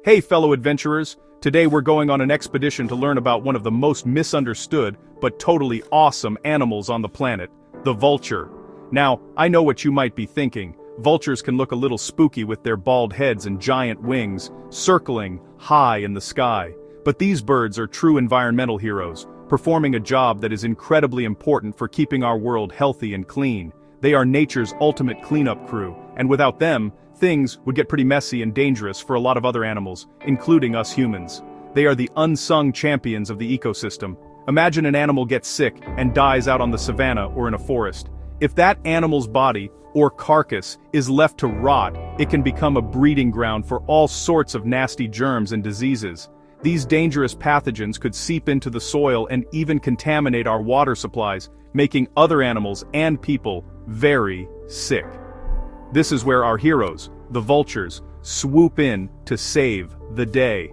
Hey fellow adventurers, today we're going on an expedition to learn about one of the most misunderstood but totally awesome animals on the planet, the vulture. Now, I know what you might be thinking. Vultures can look a little spooky with their bald heads and giant wings, circling high in the sky. But these birds are true environmental heroes, performing a job that is incredibly important for keeping our world healthy and clean. They are nature's ultimate cleanup crew, and without them, things would get pretty messy and dangerous for a lot of other animals, including us humans. They are the unsung champions of the ecosystem. Imagine an animal gets sick and dies out on the savannah or in a forest. If that animal's body, or carcass, is left to rot, it can become a breeding ground for all sorts of nasty germs and diseases. These dangerous pathogens could seep into the soil and even contaminate our water supplies, making other animals and people very sick. This is where our heroes, the vultures, swoop in to save the day.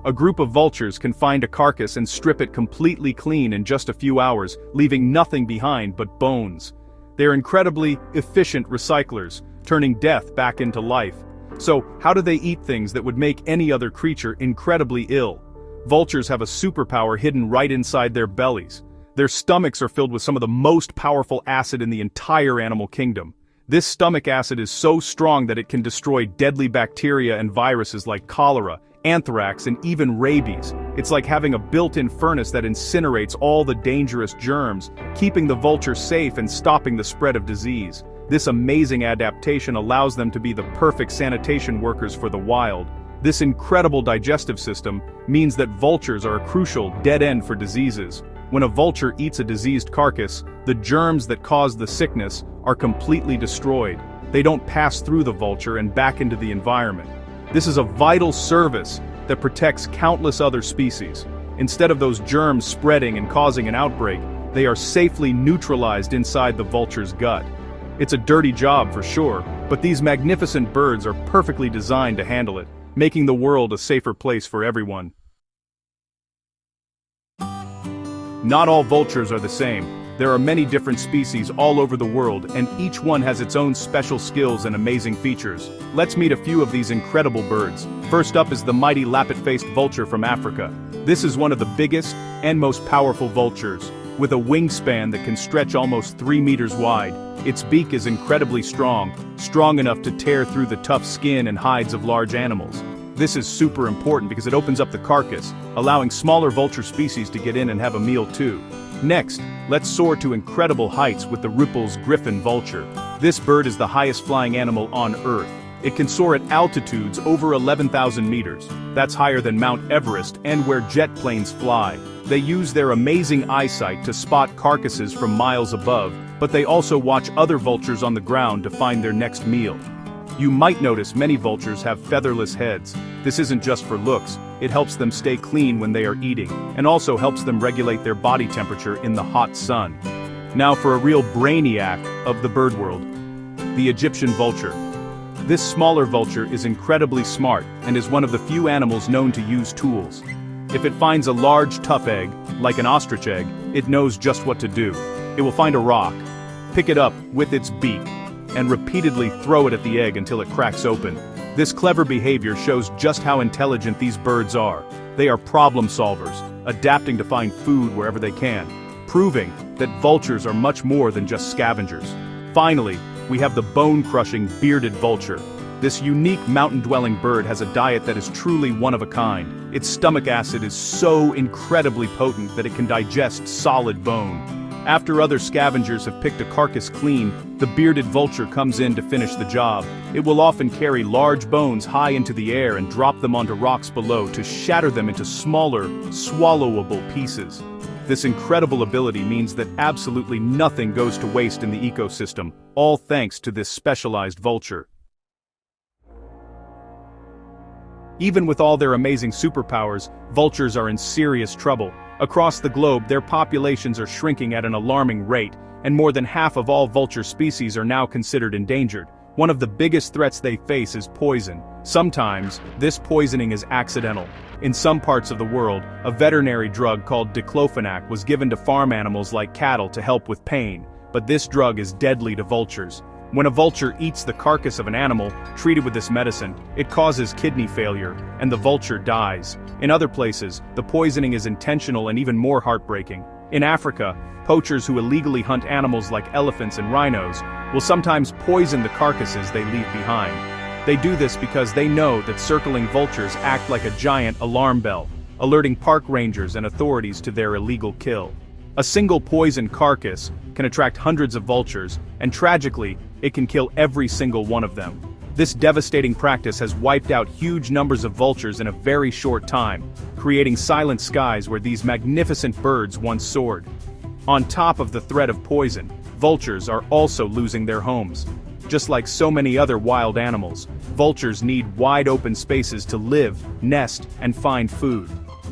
A group of vultures can find a carcass and strip it completely clean in just a few hours, leaving nothing behind but bones. They're incredibly efficient recyclers, turning death back into life. So, how do they eat things that would make any other creature incredibly ill? Vultures have a superpower hidden right inside their bellies. Their stomachs are filled with some of the most powerful acid in the entire animal kingdom. This stomach acid is so strong that it can destroy deadly bacteria and viruses like cholera, anthrax, and even rabies. It's like having a built-in furnace that incinerates all the dangerous germs, keeping the vulture safe and stopping the spread of disease. This amazing adaptation allows them to be the perfect sanitation workers for the wild. This incredible digestive system means that vultures are a crucial dead end for diseases. When a vulture eats a diseased carcass, the germs that cause the sickness are completely destroyed. They don't pass through the vulture and back into the environment. This is a vital service that protects countless other species. Instead of those germs spreading and causing an outbreak, they are safely neutralized inside the vulture's gut. It's a dirty job for sure, but these magnificent birds are perfectly designed to handle it, making the world a safer place for everyone. Not all vultures are the same. There are many different species all over the world, and each one has its own special skills and amazing features. Let's meet a few of these incredible birds. First up is the mighty lappet-faced vulture from Africa. This is one of the biggest and most powerful vultures, with a wingspan that can stretch almost 3 meters wide. Its beak is incredibly strong enough to tear through the tough skin and hides of large animals. This is super important because it opens up the carcass, allowing smaller vulture species to get in and have a meal too. Next, let's soar to incredible heights with the Ripple's griffon vulture. This bird is the highest flying animal on Earth. It can soar at altitudes over 11,000 meters. That's higher than Mount Everest and where jet planes fly. They use their amazing eyesight to spot carcasses from miles above, but they also watch other vultures on the ground to find their next meal. You might notice many vultures have featherless heads. This isn't just for looks, it helps them stay clean when they are eating, and also helps them regulate their body temperature in the hot sun. Now for a real brainiac of the bird world, the Egyptian vulture. This smaller vulture is incredibly smart and is one of the few animals known to use tools. If it finds a large tough egg, like an ostrich egg, it knows just what to do. It will find a rock, pick it up with its beak, and repeatedly throw it at the egg until it cracks open. This clever behavior shows just how intelligent these birds are. They are problem solvers, adapting to find food wherever they can, proving that vultures are much more than just scavengers. Finally, we have the bone-crushing bearded vulture. This unique mountain-dwelling bird has a diet that is truly one of a kind. Its stomach acid is so incredibly potent that it can digest solid bone. After other scavengers have picked a carcass clean, the bearded vulture comes in to finish the job. It will often carry large bones high into the air and drop them onto rocks below to shatter them into smaller, swallowable pieces. This incredible ability means that absolutely nothing goes to waste in the ecosystem, all thanks to this specialized vulture. Even with all their amazing superpowers, vultures are in serious trouble. Across the globe, their populations are shrinking at an alarming rate, and more than half of all vulture species are now considered endangered. One of the biggest threats they face is poison. Sometimes, this poisoning is accidental. In some parts of the world, a veterinary drug called diclofenac was given to farm animals like cattle to help with pain, but this drug is deadly to vultures. When a vulture eats the carcass of an animal treated with this medicine, it causes kidney failure, and the vulture dies. In other places, the poisoning is intentional and even more heartbreaking. In Africa, poachers who illegally hunt animals like elephants and rhinos will sometimes poison the carcasses they leave behind. They do this because they know that circling vultures act like a giant alarm bell, alerting park rangers and authorities to their illegal kill. A single poisoned carcass can attract hundreds of vultures, and tragically, it can kill every single one of them. This devastating practice has wiped out huge numbers of vultures in a very short time, creating silent skies where these magnificent birds once soared. On top of the threat of poison, vultures are also losing their homes. Just like so many other wild animals, vultures need wide open spaces to live, nest, and find food.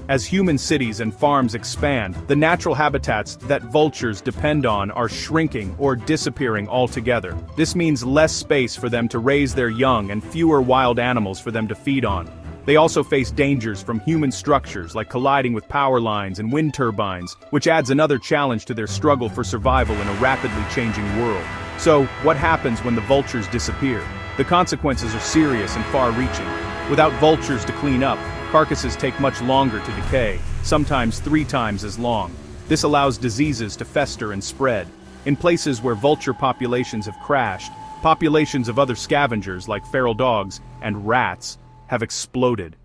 As human cities and farms expand, the natural habitats that vultures depend on are shrinking or disappearing altogether. This means less space for them to raise their young and fewer wild animals for them to feed on. They also face dangers from human structures like colliding with power lines and wind turbines, which adds another challenge to their struggle for survival in a rapidly changing world. So, what happens when the vultures disappear? The consequences are serious and far-reaching. Without vultures to clean up, carcasses take much longer to decay, sometimes 3 times as long. This allows diseases to fester and spread. In places where vulture populations have crashed, populations of other scavengers like feral dogs and rats have exploded.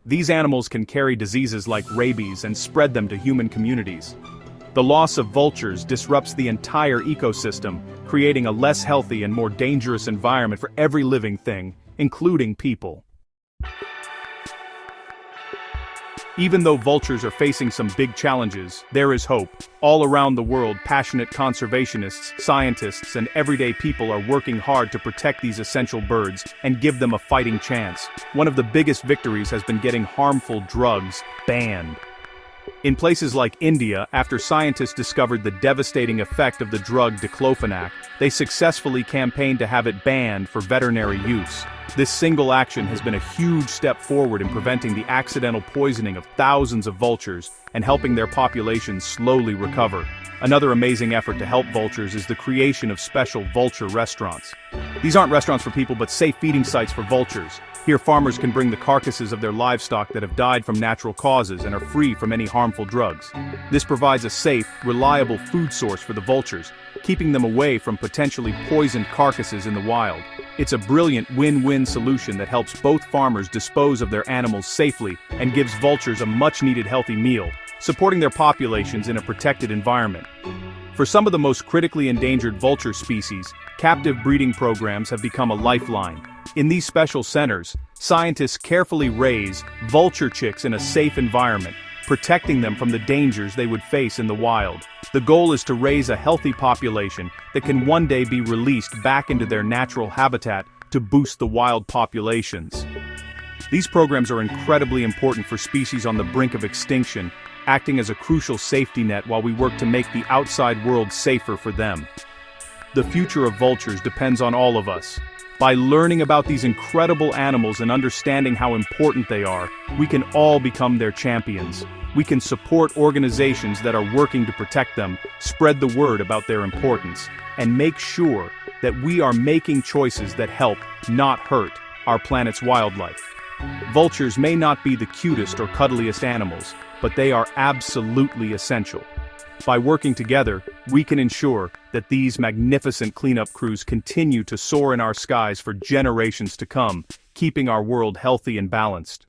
These animals can carry diseases like rabies and spread them to human communities. The loss of vultures disrupts the entire ecosystem, creating a less healthy and more dangerous environment for every living thing, including people. Even though vultures are facing some big challenges, there is hope. All around the world, passionate conservationists, scientists, and everyday people are working hard to protect these essential birds and give them a fighting chance. One of the biggest victories has been getting harmful drugs banned. In places like India, after scientists discovered the devastating effect of the drug diclofenac, they successfully campaigned to have it banned for veterinary use. This single action has been a huge step forward in preventing the accidental poisoning of thousands of vultures and helping their populations slowly recover. Another amazing effort to help vultures is the creation of special vulture restaurants. These aren't restaurants for people but safe feeding sites for vultures. Here farmers can bring the carcasses of their livestock that have died from natural causes and are free from any harmful drugs. This provides a safe, reliable food source for the vultures, keeping them away from potentially poisoned carcasses in the wild. It's a brilliant win-win solution that helps both farmers dispose of their animals safely and gives vultures a much-needed healthy meal, supporting their populations in a protected environment. For some of the most critically endangered vulture species, captive breeding programs have become a lifeline. In these special centers, scientists carefully raise vulture chicks in a safe environment, protecting them from the dangers they would face in the wild. The goal is to raise a healthy population that can one day be released back into their natural habitat to boost the wild populations. These programs are incredibly important for species on the brink of extinction, acting as a crucial safety net while we work to make the outside world safer for them. The future of vultures depends on all of us. By learning about these incredible animals and understanding how important they are, we can all become their champions. We can support organizations that are working to protect them, spread the word about their importance, and make sure that we are making choices that help, not hurt, our planet's wildlife. Vultures may not be the cutest or cuddliest animals, but they are absolutely essential. By working together, we can ensure that these magnificent cleanup crews continue to soar in our skies for generations to come, keeping our world healthy and balanced.